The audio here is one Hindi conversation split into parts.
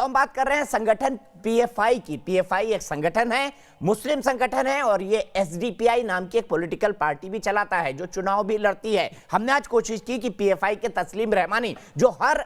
हम बात कर रहे हैं संगठन पीएफआई की। पीएफआई एक संगठन है, मुस्लिम संगठन है, और ये एसडीपीआई नाम की एक पॉलिटिकल पार्टी भी चलाता है जो चुनाव भी लड़ती है। हमने आज कोशिश की कि पीएफआई के तस्लीम रहमानी जो हर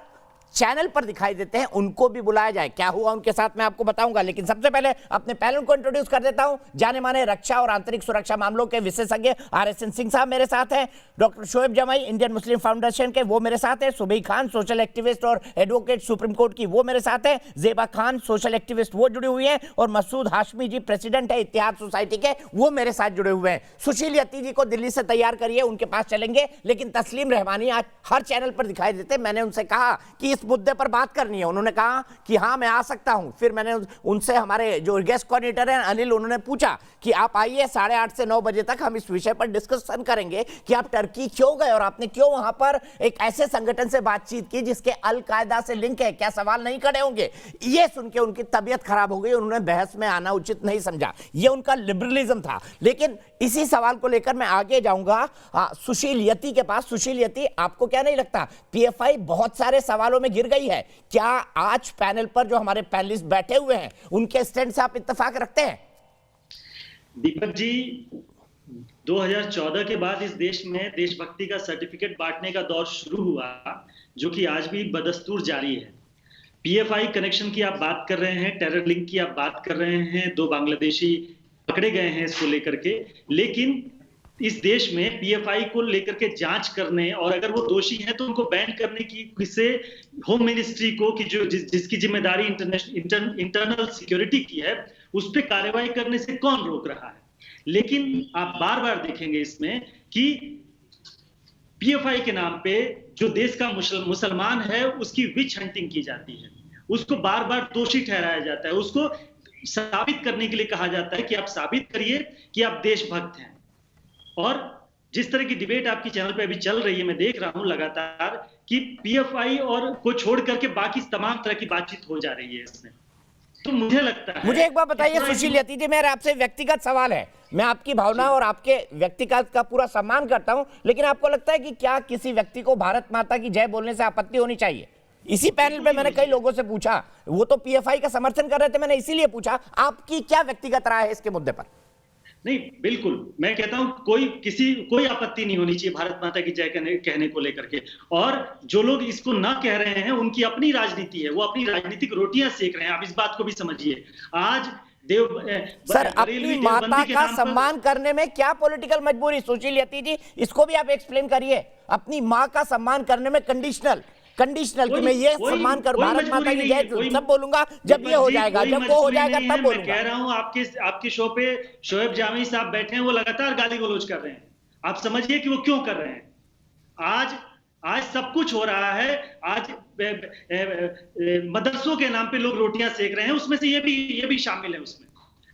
चैनल पर दिखाई देते हैं उनको भी बुलाया जाए। क्या हुआ उनके साथ मैं आपको बताऊंगा, लेकिन सबसे पहले अपने पैनल को इंट्रोड्यूस कर देता हूं। जाने माने रक्षा और आंतरिक सुरक्षा मामलों के विशेषज्ञ RSN सिंह साहब मेरे साथ हैं, डॉक्टर शोएब जमाई इंडियन मुस्लिम फाउंडेशन के वो मेरे साथ हैं, सुबई खान सोशल एक्टिविस्ट और एडवोकेट सुप्रीम कोर्ट की वो मेरे साथ हैं, जेबा खान सोशल एक्टिविस्ट वो जुड़ी हुई हैं, और मसूद हाशमी जी प्रेसिडेंट है इत्तेहाद सोसाइटी के वो मेरे साथ जुड़े हुए हैं। सुशील यती जी को दिल्ली से तैयार करिए, उनके पास चलेंगे, लेकिन तस्लीम रहमानी आज हर चैनल पर दिखाई देते। मैंने उनसे कहा कि इस मुद्दे पर बात करनी है, उन्होंने कहा कि हाँ मैं आ सकता हूं। फिर मैंने उनसे, हमारे जो गेस्ट कोऑर्डिनेटर हैं अनिल, उन्होंने पूछा कि आप आइए 8:30 से 9 बजे तक हम इस विषय पर डिस्कशन करेंगे कि आप टर्की क्यों गए और आपने क्यों वहां पर एक ऐसे संगठन से बातचीत की जिसके अल कायदा से लिंक है, क्या सवाल नहीं खड़े होंगे। ये सुन के उनकी तबीयत खराब हो गई, उन्होंने बहस में आना उचित नहीं समझा। ये उनका लिबरलिज्म था। लेकिन इसी सवाल को लेकर मैं आगे जाऊंगा सुशील यती के पास। सुशील यती, आपको क्या नहीं लगता पीएफआई बहुत सारे सवालों में गिर गई है? क्या आज पैनल पर जो हमारे पैनलिस्ट बैठे हुए हैं उनके स्टैंड से आप इत्तेफाक रखते हैं? दीपक जी, 2014 के बाद इस देश में देशभक्ति का सर्टिफिकेट बांटने का दौर शुरू हुआ, जो कि आज भी बदस्तूर जारी है। पीएफआई कनेक्शन की आप बात कर रहे हैं, टेरर लिंक की आप बात कर रहे हैं, 2 बांग्लादेशी पकड़े गए हैं इसको लेकर के, लेकिन इस देश में पीएफआई को लेकर के जांच करने और अगर वो दोषी हैं तो उनको बैन करने की किसे होम मिनिस्ट्री को कि जो जिसकी जिम्मेदारी इंटरनल सिक्योरिटी की है उस पर कार्रवाई करने से कौन रोक रहा है। लेकिन आप बार बार देखेंगे इसमें कि पीएफआई के नाम पे जो देश का मुसलमान है उसकी विच हंटिंग की जाती है, उसको बार बार दोषी ठहराया जाता है, उसको साबित करने के लिए कहा जाता है कि आप साबित करिए कि आप देशभक्त हैं। और जिस तरह की डिबेट आपकी चैनल पे अभी चल रही है, मैं देख रहा हूं लगातार कि पीएफआई और को छोड़ करके बाकी तमाम तरह की बातचीत हो जा रही है इसमें। तो मुझे लगता है, मुझे एक बात बताइए सुशील यती जी, मेरा आपसे व्यक्तिगत सवाल है, मैं आपकी भावना और आपके व्यक्तिगत का पूरा सम्मान करता हूं, लेकिन आपको लगता है कि क्या किसी व्यक्ति को भारत माता की जय बोलने से आपत्ति होनी चाहिए? इसी पैनल पे मैंने कई लोगों से पूछा, वो तो पीएफआई का समर्थन कर रहे थे, मैंने इसीलिए पूछा आपकी क्या व्यक्तिगत राय है इसके मुद्दे पर? नहीं, बिल्कुल मैं कहता हूं कोई आपत्ति नहीं होनी चाहिए भारत माता की जय कहने को लेकर के। और जो लोग इसको ना कह रहे हैं उनकी अपनी राजनीति है, वो अपनी राजनीतिक रोटियां सेक रहे हैं, आप इस बात को भी समझिए। आज सर, अपनी माता का सम्मान करने में क्या पॉलिटिकल मजबूरी? सुशील यती जी, इसको भी आप एक्सप्लेन करिए। अपनी माँ का सम्मान करने में कंडीशनल कि मैं ये सम्मान कर भारत माता की जय सब बोलूंगा जब ये हो जाएगा, जब वो हो जाएगा तब बोलूंगा। मैं कह रहा हूं आपके शो पे शोएब जामी साहब बैठे हैं, वो लगातार गाली गलौज कर रहे हैं, आप समझिए कि वो क्यों कर रहे हैं। आज सब कुछ हो रहा है, आज मदरसों के नाम पे लोग रोटियां सेक रहे हैं, उसमें से ये भी शामिल है उसमें।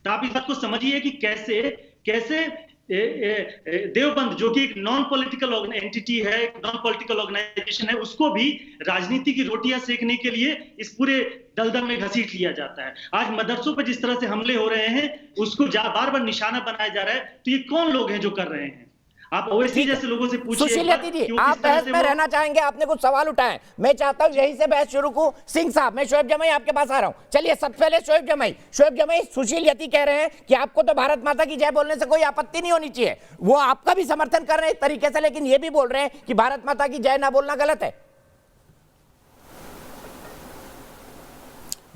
तो आप इस बात को समझिए कि कैसे देवबंद जो कि एक नॉन पॉलिटिकल एंटिटी है, एक नॉन पॉलिटिकल ऑर्गेनाइजेशन है, उसको भी राजनीति की रोटियां सेकने के लिए इस पूरे दलदल में घसीट लिया जाता है। आज मदरसों पर जिस तरह से हमले हो रहे हैं उसको बार बार निशाना बनाया जा रहा है, तो ये कौन लोग हैं जो कर रहे हैं? आप ओवैसी जैसे लोगों से पूछिए। सुशील यती जी, आप बहस में रहना चाहेंगे, आपने कुछ सवाल उठाए, मैं चाहता हूं यहीं से बहस शुरू को। सिंह साहब, मैं शोएब जमाई आपके पास आ रहा हूं। चलिए सबसे पहले शोएब जमाई, सुशील यती कह रहे हैं कि आपको तो भारत माता की जय बोलने से कोई आपत्ति नहीं होनी चाहिए, वो आपका भी समर्थन कर रहे हैं इस तरीके से, लेकिन ये भी बोल रहे हैं कि भारत माता की जय ना बोलना गलत है।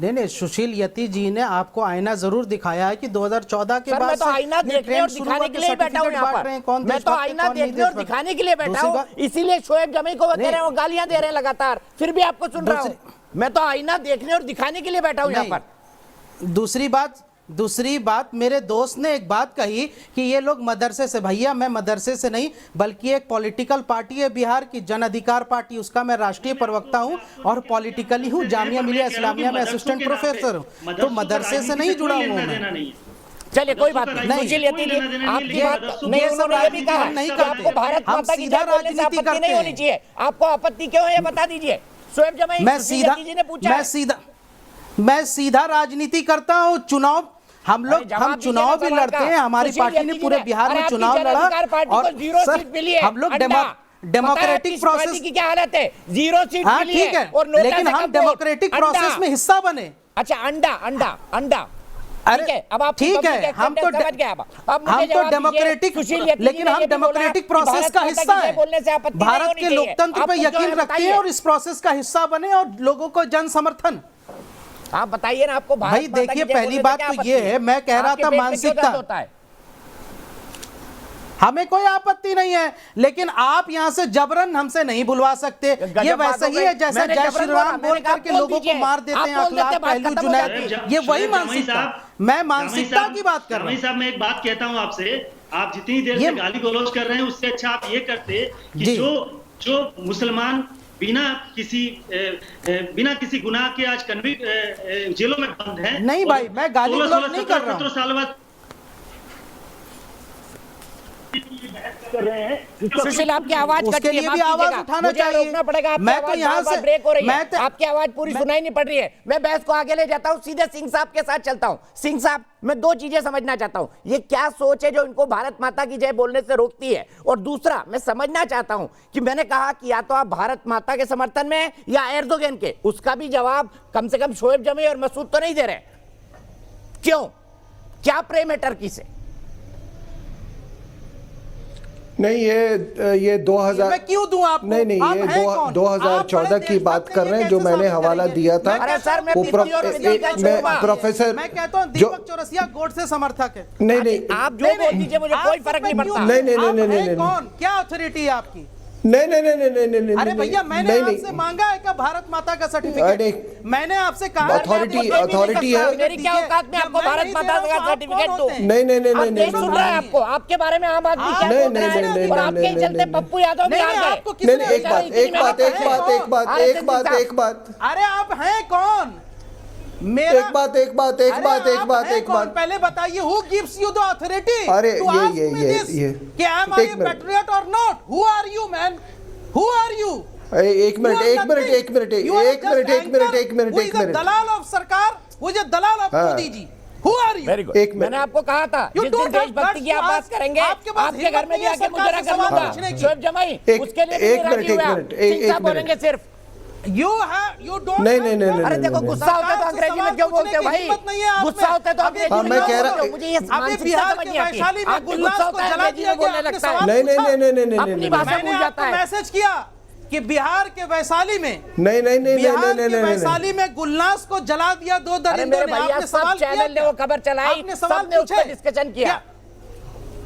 नहीं, सुशील यती जी ने आपको आईना जरूर दिखाया है कि 2014 के बाद मैं तो आईना देखने और दिखाने के लिए बैठा हूं यहाँ पर। मैं तो आईना देखने और दिखाने के लिए बैठा हूं, इसीलिए शोएब जमाई को कह रहे हैं, वो गालियां दे रहे हैं लगातार, फिर भी आपको सुन रहा हूं। मैं तो आईना देखने और दिखाने के लिए बैठा हूं यहाँ पर। दूसरी बात, मेरे दोस्त ने एक बात कही कि ये लोग मदरसे से, भैया मैं मदरसे से नहीं बल्कि एक पॉलिटिकल पार्टी है बिहार की, जन अधिकार पार्टी, उसका मैं राष्ट्रीय प्रवक्ता हूं और पॉलिटिकली हूं, जामिया मिलिया इस्लामिया में असिस्टेंट प्रोफेसर हूं, तो मदरसे से नहीं जुड़ा हुआ मैं। चलिए कोई बात नहीं, सुशील यती जी आपकी बात नहीं, उन्होंने ये भी कहा नहीं कि आपको भारत माता की जय बोलने से आपत्ति नहीं होनी चाहिए, आपको आपत्ति क्यों है ये बता दीजिए। शोएब जमाई, मैं सीधा राजनीति करता हूं। हम चुनाव भी लड़ते हैं, हमारी पार्टी ने पूरे बिहार में चुनाव लड़ा और सर हम लोग डेमोक्रेटिक प्रोसेस की क्या हालत है, 0 सीट हाँ ठीक है, लेकिन हम डेमोक्रेटिक प्रोसेस में हिस्सा बने। अच्छा, अंडा अंडा अंडा, अरे ठीक है, अब आप ठीक है, हम तो समझ गए। अब मुझे हम तो जवाब डेमोक्रेटिक, दीजिए। सुशील यतीनी लेकिन ने हम ये भी बोला डेमोक्रेटिक कि प्रोसेस भारत का माता हिस्सा की जय है। बोलने से आपत्ति नहीं भारत होनी के चाहिए। लोकतंत्र आप पे मुझे यकीन रखते बताइए। हैं और इस प्रोसेस का हिस्सा बने और लोगों को जन समर्थन। आप बताइए ना, आपको भारत भाई माता की देखिए, जय पहली बोलने से बात क्या तो आपत्ति ये है, मैं कह रहा आपके था पेट में क्यों मानसिकता, दर्द होता है? हमें कोई आपत्ति नहीं है, लेकिन आप यहां से जबरन हमसे नहीं बुलवा सकते। ये वैसे ही है जैसे जय श्री राम बोल करके लोगों को मार देते हैं अखलाक पहलू जुनैद, ये वही मानसिकता। मैं मानसिकता की बात कर रहा हूं। साहब, मैं एक बात कहता हूं आपसे, आप जितनी देर से गाली गलौज कर रहे हैं उससे अच्छा आप ये करते कि जो मुसलमान बिना किसी गुनाह के आज कन्विक्ट जेलों में बंद हैं। नहीं भाई, मैं गाली गलौज नहीं कर रहा हूं। 17 साल बाद कर रहे हैं। सुशील, आपकी आवाज उसके लिए भी आवाज उठाना चाहिए। रोकना पड़ेगा, आपकी मैं तो आवाज यहाँ बार-बार से ब्रेक हो रही है, आपकी आवाज पूरी सुनाई नहीं पड़ रही है। मैं बहस को आगे ले जाता हूं, सीधे सिंह साहब के साथ चलता हूं। सिंह साहब, मैं दो चीजें समझना चाहता हूं, ये क्या सोच है जो इनको भारत माता की जय बोलने से रोकती है, और दूसरा मैं समझना चाहता हूं कि मैंने कहा कि या तो आप भारत माता के समर्थन में हैं या एर्दोगन के, उसका भी जवाब कम से कम शोएब जमी और मसूद तो नहीं दे रहे। क्यों? क्या प्रेम है टर्की से? नहीं, ये 2000 मैं क्यों दूं आपको? नहीं, ये 2014 की बात कर रहे हैं, जो मैंने हवाला दिया था। अरे सर, मैं प्रोफेसर, मैं कहता हूं दीपक चौरसिया गोडसे समर्थक है। नहीं, आप जो बोल दीजिए, मुझे कोई फर्क नहीं पड़ता। नहीं, कौन, क्या अथॉरिटी है आपकी? नहीं। अरे भैया, मैंने आपसे मांगा है क्या भारत माता का सर्टिफिकेट? मैंने आपसे कहा अथॉरिटी है। मेरी क्या औकात में आपको भारत माता का सर्टिफिकेट दूं? नहीं सुन रहा है आपको, आपके बारे में आम आदमी क्या बोल रहा है, और आपके चलते पप्पू यादव भी आ गए। एक बात, अरे आप हैं कौन? एक बात पहले बताइए, who gives you the authority अरे to ask me this? ये कि am I a patriot or not? Who are you, man? Who are you? एक मिनट Who is the दलाल of सरकार? Who is the दलाल of Modi ji? Who are you? Very good. मैंने आपको कहा था, जिस दिन देशभक्ति की आप बात करेंगे, आपके घर में भी आके मुजरा कर लूंगा। शोएब जमाई, उसके लिए भी राजी हुआ। सिंह साहब बोलेंगे सिर्फ You don't नहीं। अरे देखो, गुस्सा होता है तो अंग्रेजी में क्यों बोलते हो भाई? गुस्सा होता है तो अंग्रेजी में मैं कह रहा क्यों? मुझे ये मानसिकता समझ नहीं आती। आपको गुस्सा होता है अंग्रेजी में बोलने लगता है, नहीं। अपनी भाषा भूल जाता है। मैसेज किया कि बिहार के वैशाली में नहीं। वैशाली में गुलनास को जला दिया 2 दरिंदों ने। आपने सब चैनल ने वो खबर चलाई, सबने उस पर डिस्कशन किया,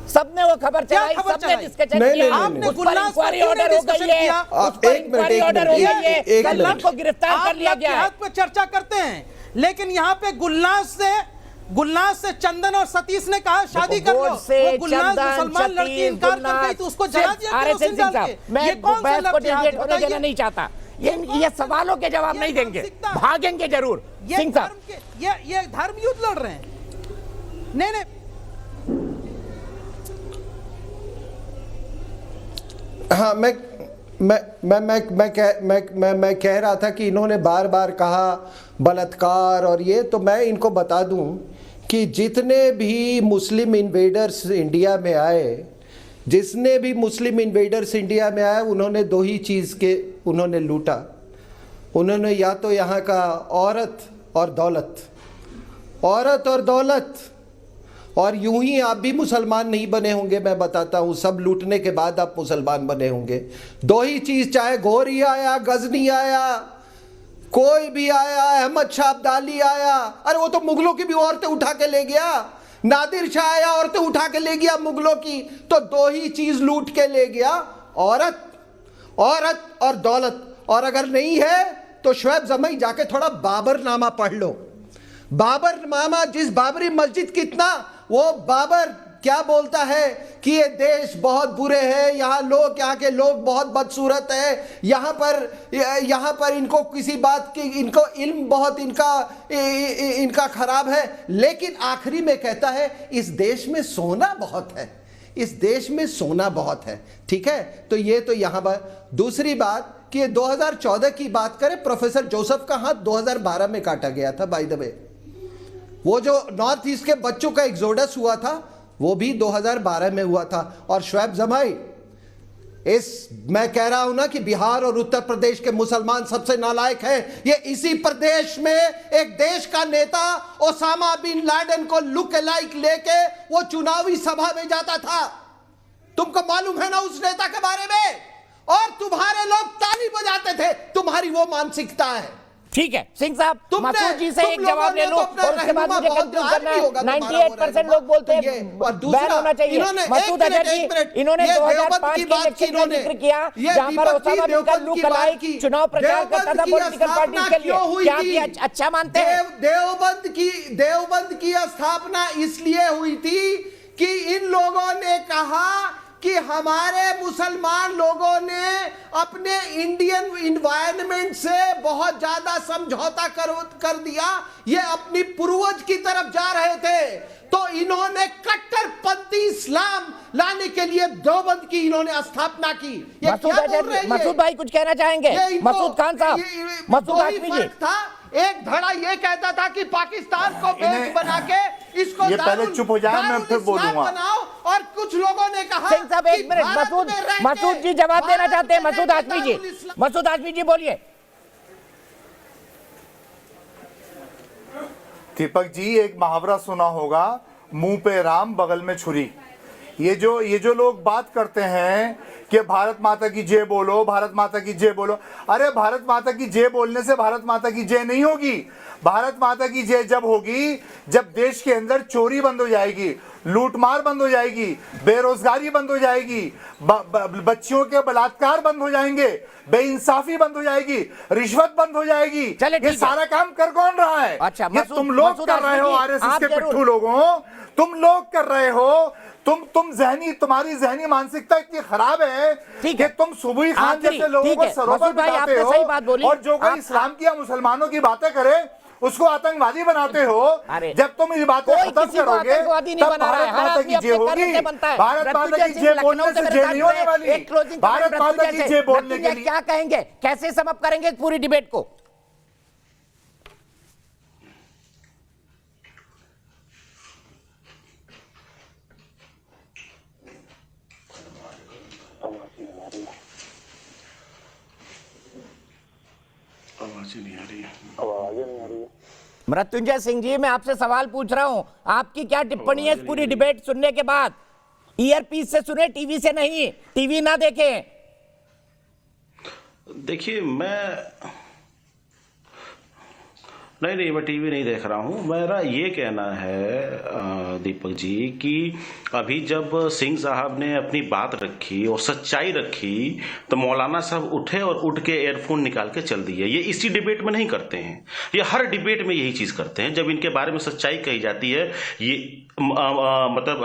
सबने वो खबर चलाई, सबने डिस्कशन किया। आपने उस पर इंक्वायरी ऑर्डर हो गई है, उस पर इंक्वायरी ऑर्डर हो गई है, कल को गिरफ्तार कर लिया गया है। पे चर्चा करते हैं, लेकिन यहाँ पे गुलनास से चंदन और सतीश ने कहा शादी कर लो। वो गुलनास मुसलमान लड़की इनकार कर गई तो उसको जला दिया केरोसिन डाल के। मैं बहस को डिबेट होने देना नहीं चाहता। ये सवालों के जवाब नहीं देंगे, भागेंगे जरूर। सिंह साहब, ये धर्म युद्ध लड़ रहे हैं। नहीं, हाँ, मैं कह रहा था कि इन्होंने बार बार कहा बलात्कार और ये, तो मैं इनको बता दूं कि जितने भी मुस्लिम इन्वेडर्स इंडिया में आए, उन्होंने 2 ही चीज़ के उन्होंने लूटा। उन्होंने या तो यहाँ का औरत और दौलत, और यूं ही आप भी मुसलमान नहीं बने होंगे, मैं बताता हूँ, सब लूटने के बाद आप मुसलमान बने होंगे। 2 ही चीज़, चाहे घोरी आया, गजनी आया, कोई भी आया, अहमद शाह अब्दाली आया, अरे वो तो मुगलों की भी औरतें उठा के ले गया, नादिर शाह आया, औरतें उठा के ले गया मुगलों की, तो 2 ही चीज़ लूट के ले गया, औरत और दौलत। और अगर नहीं है तो शोएब जमाई जाके थोड़ा बाबरनामा पढ़ लो। बाबरनामा, जिस बाबरी मस्जिद कितना, वो बाबर क्या बोलता है कि ये देश बहुत बुरे हैं, यहाँ के लोग बहुत बदसूरत है, यहाँ पर इनको किसी बात की, इनको इल्म बहुत इनका खराब है, लेकिन आखिरी में कहता है इस देश में सोना बहुत है, ठीक है। तो ये तो यहाँ पर दूसरी बात कि 2014 की बात करें, प्रोफेसर जोसेफ का हाथ 2012 में काटा गया था, बाय द वे। वो जो नॉर्थ ईस्ट के बच्चों का एक्सोडस हुआ था, वो भी 2012 में हुआ था। और शोएब जमाई, मैं कह रहा हूं ना कि बिहार और उत्तर प्रदेश के मुसलमान सबसे नालायक हैं। ये इसी प्रदेश में एक देश का नेता ओसामा बिन लादेन को लुक अलाइक लेके वो चुनावी सभा में जाता था। तुमको मालूम है ना उस नेता के बारे में, और तुम्हारे लोग ताली बजाते थे। तुम्हारी वो मानसिकता है। ठीक है सिंह साहब, मसूद जी से एक जवाब ले लो और उसके बाद मुझे कंक्लूड करना है। 98% लोग बोलते हैं बैन होना चाहिए। मसूद अजहर जी, इन्होंने 2005 के इलेक्शन का जिक्र किया जहां पर ओसामा बिन का लुक अलाइक चुनाव प्रचार करता था पॉलिटिकल पार्टी के लिए। क्या आप अच्छा मानते हैं? देवबंद की स्थापना इसलिए हुई थी कि इन लोगों ने कहा कि हमारे मुसलमान लोगों ने अपने इंडियन इन्वायरमेंट से बहुत ज्यादा समझौता कर दिया, ये अपनी पूर्वज की तरफ जा रहे थे, तो इन्होंने कट्टरपंथी इस्लाम लाने के लिए देवबंद की इन्होंने स्थापना की। मसूद भाई कुछ कहना चाहेंगे? मसूद खान साहब, मसूद हाशमी जी। एक धड़ा ये कहता था कि पाकिस्तान को बेच बना के इसको ये पहले चुप हो जाए, मैं फिर बोलूंगा। बनाओ, और कुछ लोगों ने कहा सिंह साहब एक मिनट, मसूद जी जवाब देना चाहते हैं। मसूद हाशमी जी, मसूद हाशमी जी बोलिए। दीपक जी, एक मुहावरा सुना होगा, मुंह पे राम बगल में छुरी। ये जो लोग बात करते हैं कि भारत माता की जय बोलो, भारत माता की जय बोलो, अरे भारत माता की जय बोलने से भारत माता की जय नहीं होगी। भारत माता की जय जब होगी जब देश के अंदर चोरी बंद हो जाएगी, लूटमार बंद हो जाएगी, बेरोजगारी बंद हो जाएगी, बच्चियों के बलात्कार बंद हो जाएंगे, बेइंसाफी बंद हो जाएगी, रिश्वत बंद हो जाएगी। ये सारा काम कर कौन रहा है? अच्छा, ये तुम लोग कर रहे हो, आरएसएस के पिट्ठू लोगों, तुम लोग कर रहे हो। तुम्हारी जहनी मानसिकता इतनी खराब है कि तुम सुबह खान जैसे लोगों को सरोवर बनाते हो, और जो कोई इस्लाम की या मुसलमानों की बातें करे उसको आतंकवादी बनाते हो। जब तुम ये बातें खत्म करोगे तब भारत माता की जय होगी। भारत माता की जय बोलने से जय नहीं होने वाली। भारत माता की जय बोलने के लिए क्या कहेंगे, कैसे सम अप करेंगे इस पूरी डिबेट को? आवाज़ नहीं आ रही है। मृत्युंजय सिंह जी, मैं आपसे सवाल पूछ रहा हूं, आपकी क्या टिप्पणी है इस पूरी डिबेट सुनने के बाद? ईयरपीस से सुने, टीवी से नहीं, टीवी ना देखें। देखिए, नहीं, मैं टीवी नहीं देख रहा हूं। मेरा ये कहना है दीपक जी कि अभी जब सिंह साहब ने अपनी बात रखी और सच्चाई रखी तो मौलाना साहब उठे और उठ के एयरफोन निकाल के चल दिए। ये इसी डिबेट में नहीं करते हैं, ये हर डिबेट में यही चीज करते हैं। जब इनके बारे में सच्चाई कही जाती है, ये मतलब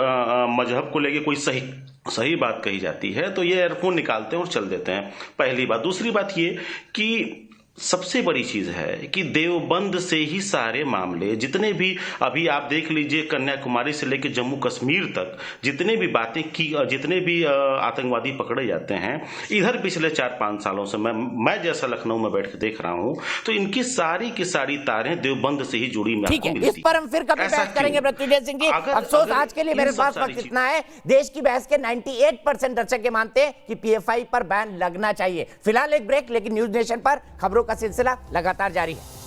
मजहब को लेके कोई सही बात कही जाती है तो ये एयरफोन निकालते हैं और चल देते हैं। पहली बात। दूसरी बात ये कि सबसे बड़ी चीज है कि देवबंद से ही सारे मामले, जितने भी अभी आप देख लीजिए, कन्याकुमारी से लेकर जम्मू कश्मीर तक जितने भी बातें की, जितने भी आतंकवादी पकड़े जाते हैं, इधर पिछले 4-5 सालों से मैं जैसा लखनऊ में बैठ के देख रहा हूं तो इनकी सारी की सारी तारें देवबंद से ही जुड़ी में ठीक है, इस पर हम फिर कभी बहस करेंगे मृत्युंजय सिंह जी। अफसोस आज के लिए मेरे पास वक्त इतना है। देश की बहस के 98% दर्शक ये मानते हैं कि पीएफआई पर बैन लगना चाहिए। फिलहाल एक ब्रेक, लेकिन न्यूज नेशन पर खबरों का सिलसिला लगातार जारी है।